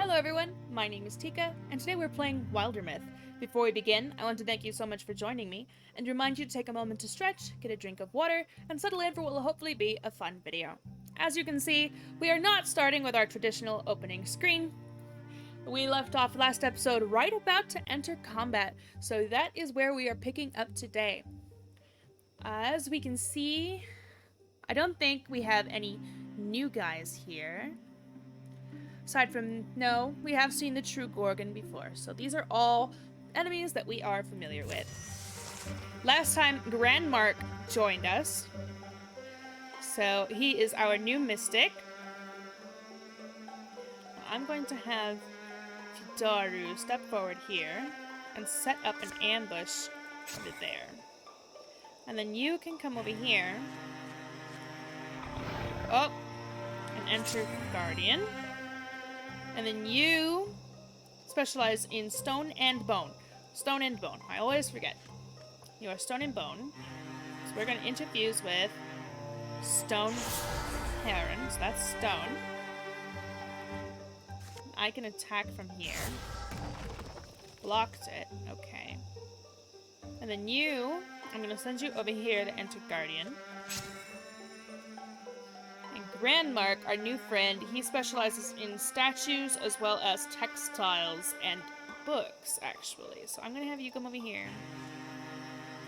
Hello everyone, my name is Tika, and today we're playing Wildermyth. Before we begin, I want to thank you so much for joining me, and remind you to take a moment to stretch, get a drink of water, and settle in for what will hopefully be a fun video. As you can see, we are not starting with our traditional opening screen. We left off last episode right about to enter combat, so that is where we are picking up today. As we can see, I don't think we have any new guys here. Aside from, no, we have seen the True Gorgon before, so these are all enemies that we are familiar with. Last time, Grandmark joined us, so he is our new mystic. I'm going to have Daru step forward here and set up an ambush over there. And then you can come over here. Oh, and enter Guardian. And then you specialize in stone and bone. Stone and bone. I always forget. You are stone and bone. So we're going to interfuse with stone heron. So that's stone. I can attack from here. Blocked it. Okay. And then you, I'm going to send you over here to enter Guardian. Grandmark, our new friend, he specializes in statues as well as textiles and books, actually. So I'm going to have you come over here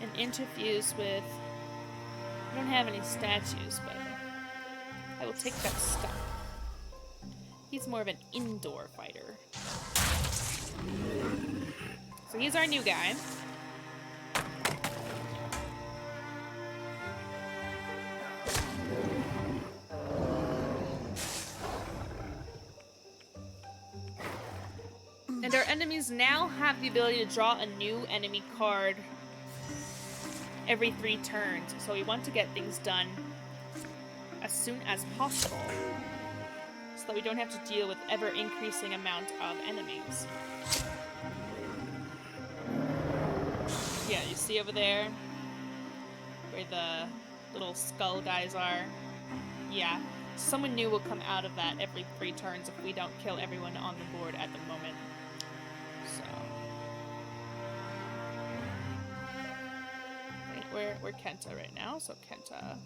and interfuse with... I don't have any statues, but I will take that stuff. He's more of an indoor fighter. So he's our new guy. And our enemies now have the ability to draw a new enemy card every 3 turns. So we want to get things done as soon as possible, so that we don't have to deal with ever-increasing amount of enemies. Yeah, you see over there where the little skull guys are? Yeah. Someone new will come out of that every 3 turns if we don't kill everyone on the board at the moment. So... Wait, we're Kenta right now, so Kenta...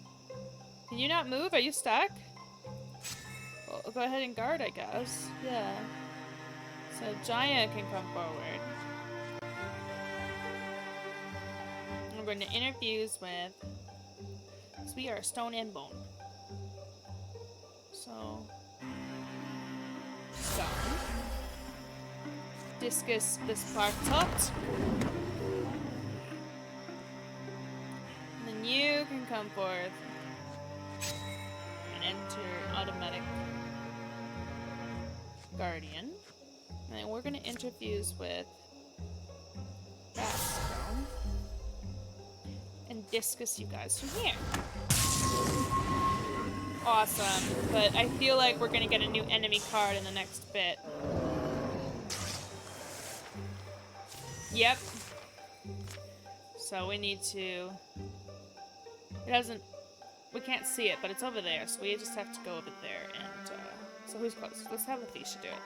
Can you not move? Are you stuck? Well, go ahead and guard, I guess. Yeah. So Jaya can come forward. And we're going to interfuse with... Because we are stone and bone. So... Stone. Discus this part tot. And then you can come forth and enter automatic Guardian. And then we're going to interfuse with that stone and discus you guys from here. Awesome, but I feel like we're going to get a new enemy card in the next bit. Yep. So we need to... It doesn't... We can't see it, but it's over there, so we just have to go over there and, So who's close? Let's have Letitia do it.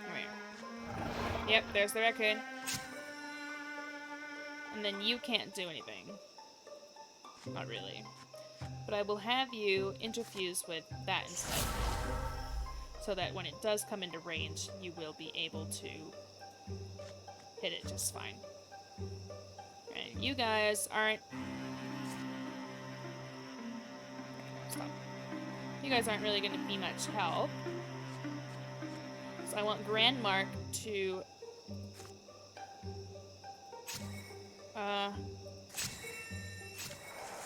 Come here. Yep, there's the raccoon. And then you can't do anything. Not really. But I will have you interfuse with that instead. So that when it does come into range, you will be able to hit it just fine. Alright, you guys aren't... Stop. You guys aren't really going to be much help. So I want Grandmark to...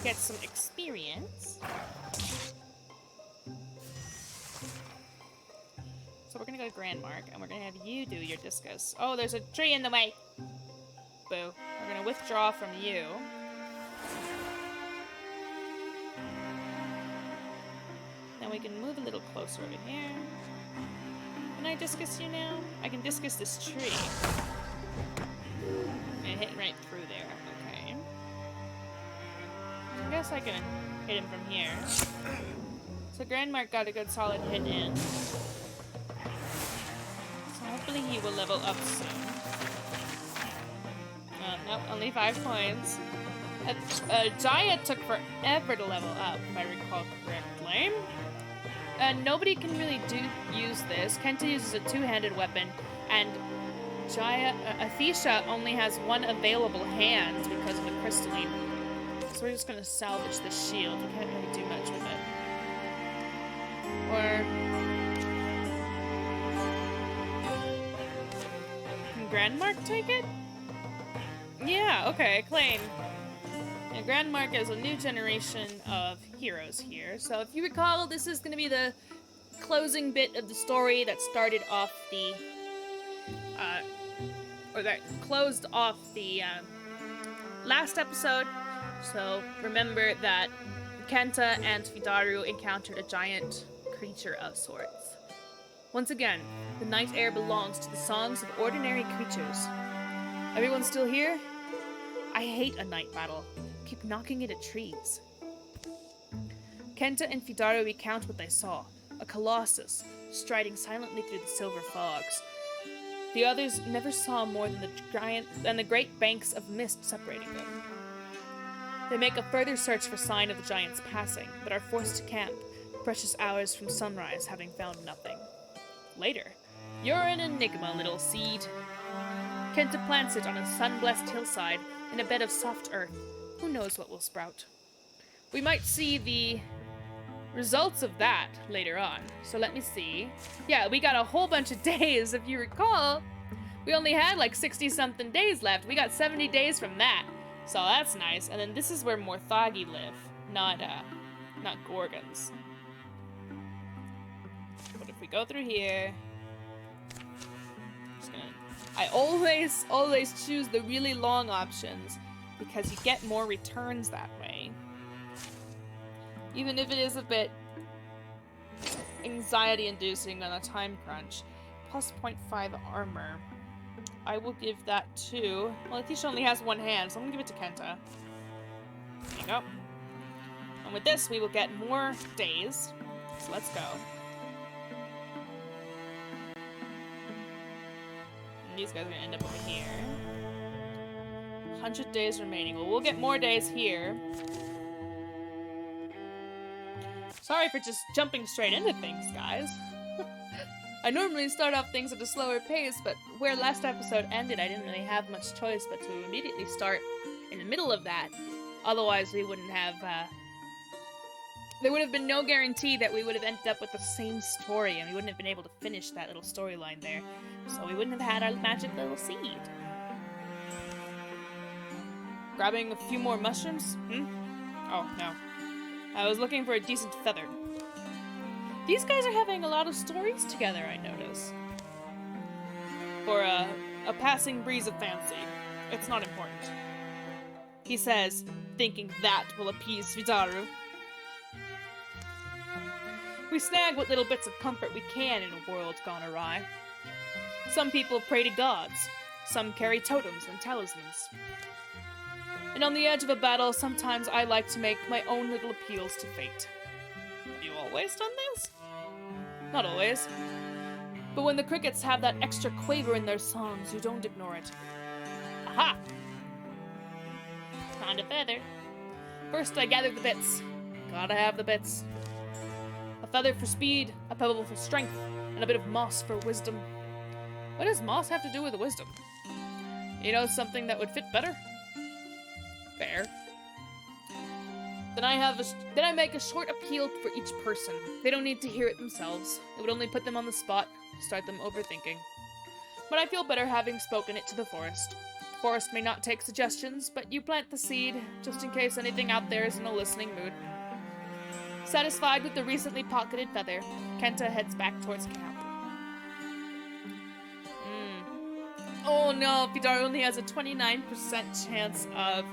get some experience. So we're gonna go to Grandmark, and we're gonna have you do your discus. Oh, there's a tree in the way! Boo. We're gonna withdraw from you. Then we can move a little closer over here. Can I discus you now? I can discus this tree. And hit right through there. Okay. I guess I can hit him from here. So Grandmark got a good solid hit in. Hopefully he will level up soon. Nope, only 5 points. Jaya took forever to level up, if I recall correctly. Nobody can really use this. Kenta uses a 2-handed weapon, and Athisha only has 1 available hand because of the crystalline. So we're just gonna salvage the shield. We can't really do much with it. Or... can Grandmark take it? Yeah, okay, claim. Now, Grandmark is a new generation of heroes here. So if you recall, this is gonna be the closing bit of the story that started off the... or that closed off the, last episode. So remember that Kenta and Vidaru encountered a giant creature of sorts. Once again, the night air belongs to the songs of ordinary creatures. Everyone still here? I hate a night battle. Keep knocking into trees. Kenta and Vidaru recount what they saw. A colossus, striding silently through the silver fogs. The others never saw more than the great banks of mist separating them. They make a further search for sign of the giant's passing, but are forced to camp, precious hours from sunrise having found nothing. Later, you're an enigma, little seed. Kenta plants it on a sun-blessed hillside in a bed of soft earth. Who knows what will sprout? We might see the results of that later on. So let me see. Yeah, we got a whole bunch of days, if you recall. We only had like 60-something days left. We got 70 days from that. So that's nice. And then this is where Morthagi live, not Gorgons. But if we go through here, I always choose the really long options because you get more returns that way. Even if it is a bit anxiety-inducing on a time crunch. Plus 0.5 armor. I will give that to... well, Athisha only has 1 hand, so I'm gonna give it to Kenta. There you go. And with this, we will get more days. So let's go. And these guys are gonna end up over here. 100 days remaining. Well, we'll get more days here. Sorry for just jumping straight into things, guys. I normally start off things at a slower pace, but where last episode ended, I didn't really have much choice but to immediately start in the middle of that. Otherwise, we wouldn't have, there would have been no guarantee that we would have ended up with the same story, and we wouldn't have been able to finish that little storyline there. So we wouldn't have had our magic little seed. Grabbing a few more mushrooms? Oh, no. I was looking for a decent feather. These guys are having a lot of stories together, I notice. For a passing breeze of fancy. It's not important. He says, thinking that will appease Vidaru. We snag what little bits of comfort we can in a world gone awry. Some people pray to gods. Some carry totems and talismans. And on the edge of a battle, sometimes I like to make my own little appeals to fate. Have you always done this? Not always. But when the crickets have that extra quaver in their songs, you don't ignore it. Aha! Found a feather. First I gather the bits. Gotta have the bits. A feather for speed, a pebble for strength, and a bit of moss for wisdom. What does moss have to do with wisdom? You know something that would fit better? Fair. Then I make a short appeal for each person. They don't need to hear it themselves. It would only put them on the spot, start them overthinking. But I feel better having spoken it to the forest. The forest may not take suggestions, but you plant the seed, just in case anything out there is in a listening mood. Satisfied with the recently pocketed feather, Kenta heads back towards camp. Oh no, Vidaru only has a 29% chance of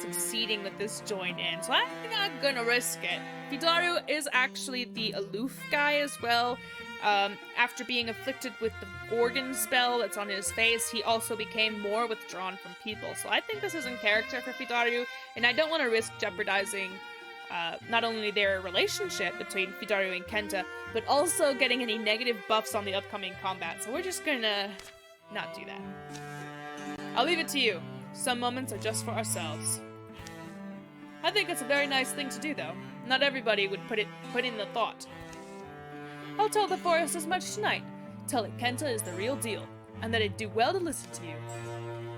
succeeding with this join in, so I'm not gonna risk it. Vidaru is actually the aloof guy as well. After being afflicted with the Gorgon spell that's on his face, he also became more withdrawn from people. So I think this is in character for Vidaru, and I don't want to risk jeopardizing not only their relationship between Fidaru and Kenta, but also getting any negative buffs on the upcoming combat. So we're just gonna not do that. I'll leave it to you. Some moments are just for ourselves. I think it's a very nice thing to do, though. Not everybody would put in the thought. I'll tell the forest as much tonight. Tell it Kenta is the real deal, and that it'd do well to listen to you.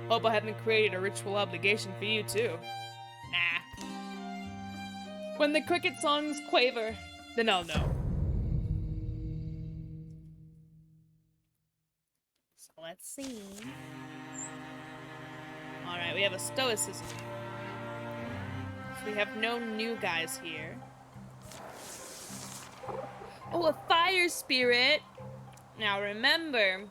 Hope I haven't created a ritual obligation for you, too. Nah. When the cricket songs quaver, then I'll know. So let's see. Alright, we have a stoicism. So we have no new guys here. Oh, a fire spirit! Now remember,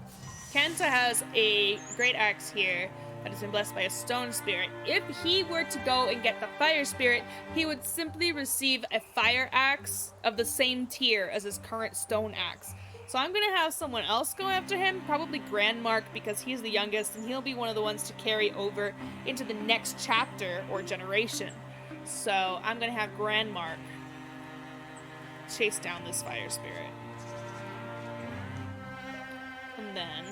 Kenta has a great axe here that has been blessed by a stone spirit. If he were to go and get the fire spirit, he would simply receive a fire axe of the same tier as his current stone axe. So I'm gonna have someone else go after him, probably Grandmark, because he's the youngest and he'll be one of the ones to carry over into the next chapter or generation. So I'm gonna have Grandmark chase down this fire spirit. And then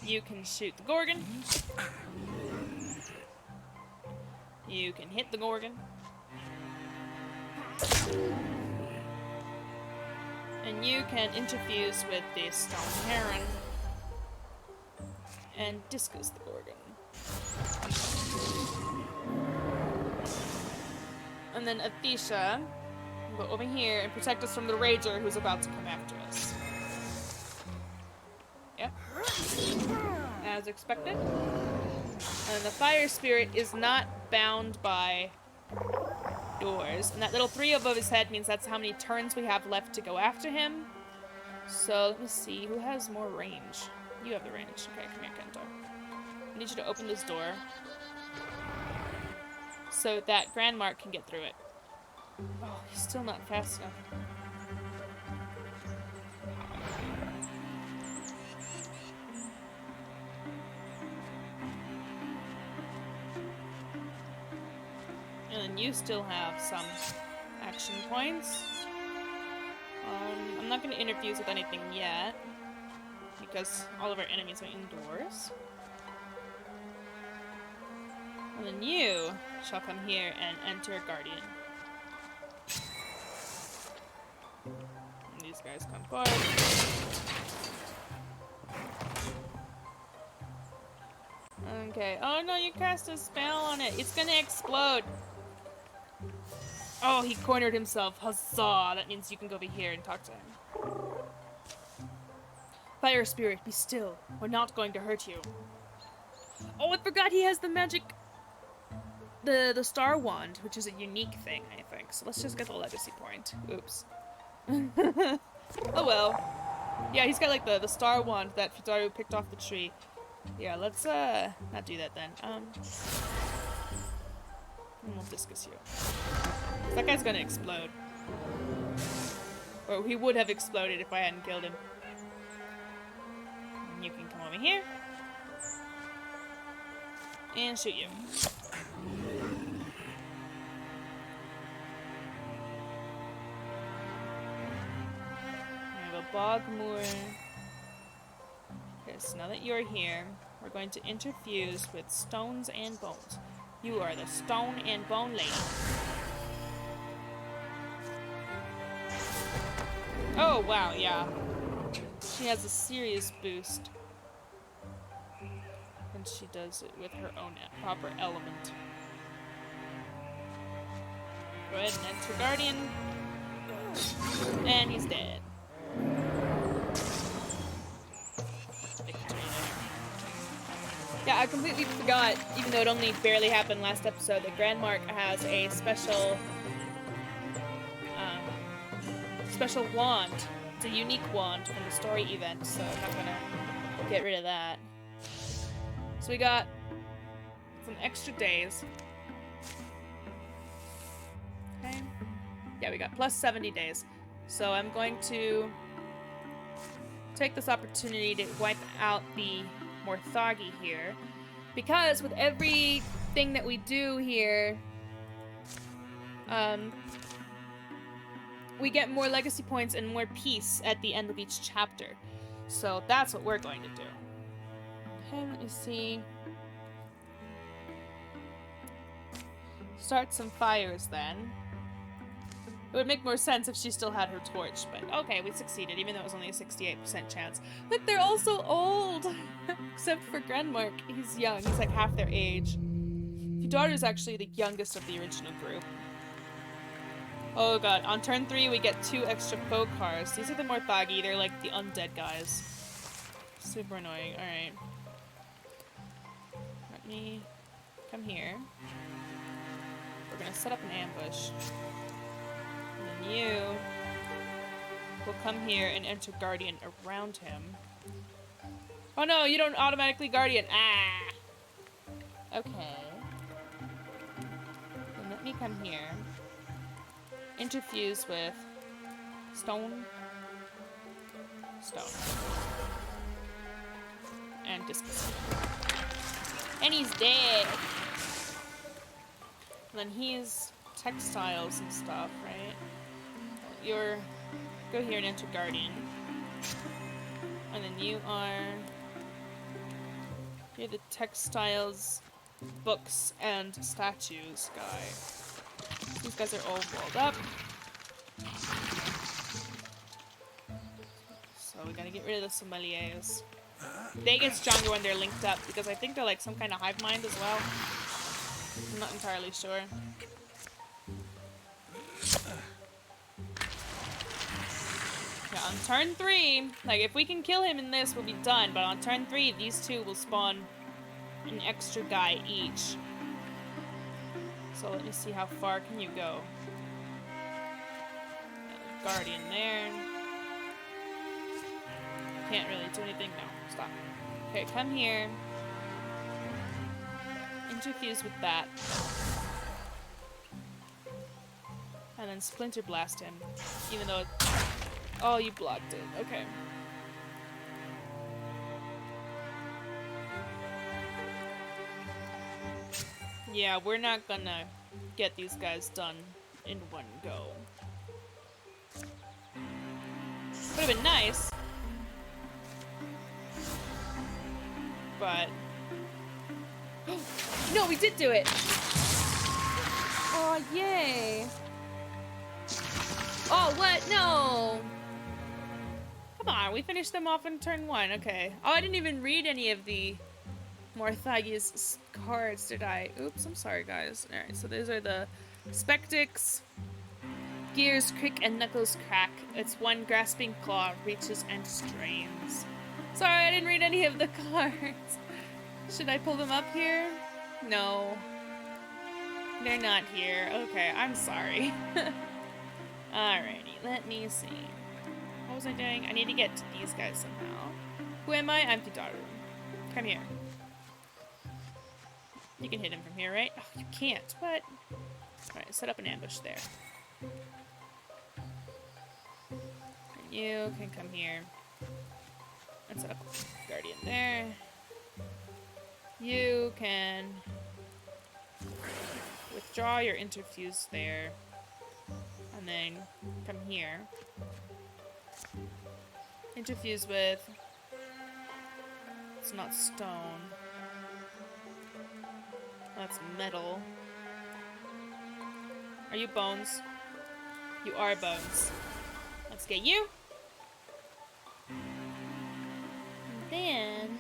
you can shoot the Gorgon. You can hit the Gorgon. And you can interfuse with the Stone Heron and discus the Gorgon. And then Athesha will go over here and protect us from the Rager who's about to come after us. Yep. As expected. And the fire spirit is not bound by doors. And that little 3 above his head means that's how many turns we have left to go after him. So let me see, who has more range? You have the range. Okay, come here, Kento. I need you to open this door so that Grandmark can get through it. Oh, he's still not fast enough. And then you still have some action points. I'm not going to interfuse with anything yet, because all of our enemies are indoors. And then you shall come here and enter Guardian. And these guys come forward. Okay. Oh no, you cast a spell on it. It's gonna explode. Oh, he cornered himself. Huzzah! That means you can go over here and talk to him. Fire spirit, be still. We're not going to hurt you. Oh, I forgot he has the magic... The star wand, which is a unique thing, I think. So let's just get the legacy point. Oops. Oh well. Yeah, he's got like the star wand that Fitaru picked off the tree. Yeah, let's not do that then. And we'll discus you. That guy's gonna explode. Or he would have exploded if I hadn't killed him. And you can come over here. And shoot you. I have a Bogmoor. Okay, so now that you're here, we're going to interfuse with stones and bones. You are the stone and bone lady. Oh, wow, yeah. She has a serious boost. And she does it with her own proper element. Go ahead and enter Guardian. And he's dead. Victory there. Yeah, I completely forgot, even though it only barely happened last episode, that Grandmark has a special wand. It's a unique wand from the story event, so I'm not gonna get rid of that. So we got some extra days. Okay. Yeah, we got plus 70 days. So I'm going to take this opportunity to wipe out the Morthagi here. Because with everything that we do here, we get more legacy points and more peace at the end of each chapter. So that's what we're going to do. Okay, let me see. Start some fires then. It would make more sense if she still had her torch, but okay, we succeeded, even though it was only a 68% chance. Look, they're all so old! Except for Grenmark. He's young. He's like half their age. Fudara's actually the youngest of the original group. Oh god, on turn 3 we get 2 extra folk cars. These are the more thuggy, they're like the undead guys. Super annoying, alright. Let me come here. We're gonna set up an ambush. And then you will come here and enter Guardian around him. Oh no, you don't automatically Guardian. Ah! Okay. Then let me come here. Interfuse with stone. And discus. And he's dead! And then he's textiles and stuff, right? You're... Go here and enter Guardian. And then you are... You're the textiles, books, and statues guy. These guys are all walled up. So we gotta get rid of the sommeliers. They get stronger when they're linked up, because I think they're like some kind of hive mind as well. I'm not entirely sure. Yeah, on turn 3, like if we can kill him in this, we'll be done. But on turn 3, these two will spawn an extra guy each. So let me see how far can you go. Guardian there. Can't really do anything. No, stop. Okay, come here. Interfuse with that. And then Splinter Blast him. Even though it... Oh, you blocked it. Okay. Yeah, we're not gonna get these guys done in one go. Would have been nice. But... No, we did do it! Oh, yay! Oh, what? No! Come on, we finished them off in turn 1. Okay. Oh, I didn't even read any of the Morthagius cards, did I? Oops, I'm sorry, guys. Alright, so these are the Spectix, Gears, Crick, and Knuckles Crack. It's one Grasping Claw, Reaches, and Strains. Sorry, I didn't read any of the cards. Should I pull them up here? No. They're not here. Okay, I'm sorry. Alrighty, let me see. What was I doing? I need to get to these guys somehow. Who am I? I'm Futaru. Come here. You can hit him from here, right? Oh, you can't. What? Alright, set up an ambush there. And you can come here. And set up a Guardian there. You can withdraw your interfuse there. And then come here. Interfuse with... It's not stone. That's metal. Are you bones? You are bones. Let's get you. And then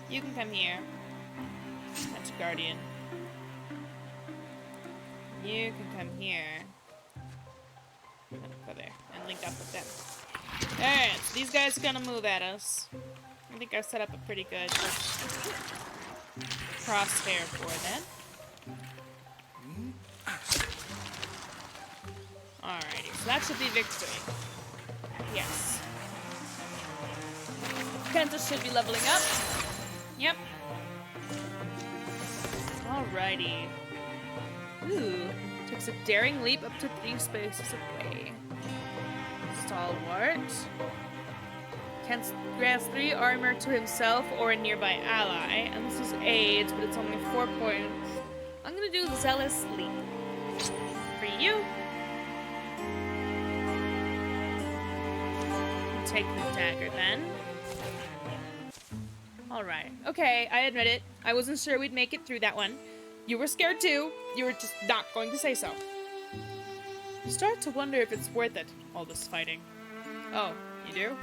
you can come here. That's Guardian. You can come here. And go there and link up with them. Alright, so these guys are gonna move at us. I think I've set up a pretty good crosshair for them. Alrighty, so that should be victory. Yes. Kenta should be leveling up. Yep. Alrighty. Ooh. Takes a daring leap up to 3 spaces away. Stalwart. Can grants 3 armor to himself or a nearby ally. And this is aids, but it's only 4 points. I'm gonna do Zealous Leap. For you. you. Take the dagger then. Alright. Okay, I admit it. I wasn't sure we'd make it through that one. You were scared too. You were just not going to say so. You start to wonder if it's worth it, all this fighting. Oh, you do?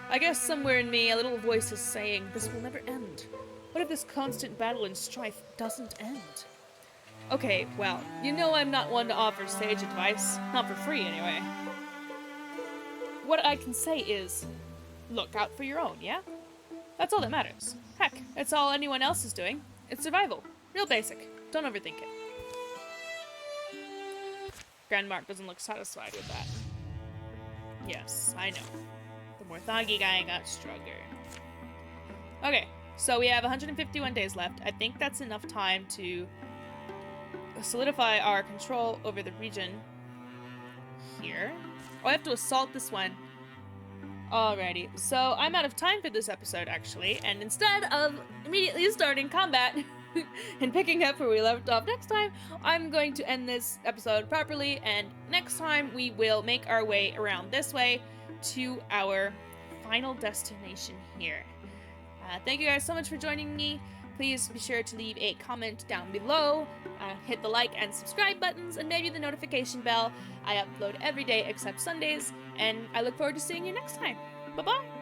I guess somewhere in me a little voice is saying this will never end. What if this constant battle and strife doesn't end? Okay, well, you know I'm not one to offer sage advice. Not for free, anyway. What I can say is, look out for your own, yeah? That's all that matters. Heck, it's all anyone else is doing. It's survival. Real basic. Don't overthink it. Grandmark doesn't look satisfied with that. Yes, I know. The more Thagi guy got stronger. Okay, so we have 151 days left. I think that's enough time to solidify our control over the region here. Oh, I have to assault this one. Alrighty, so I'm out of time for this episode, actually, and instead of immediately starting combat and picking up where we left off next time, I'm going to end this episode properly, and next time we will make our way around this way to our final destination here. Thank you guys so much for joining me. Please be sure to leave a comment down below, hit the like and subscribe buttons, and maybe the notification bell. I upload every day except Sundays, and I look forward to seeing you next time. Bye-bye!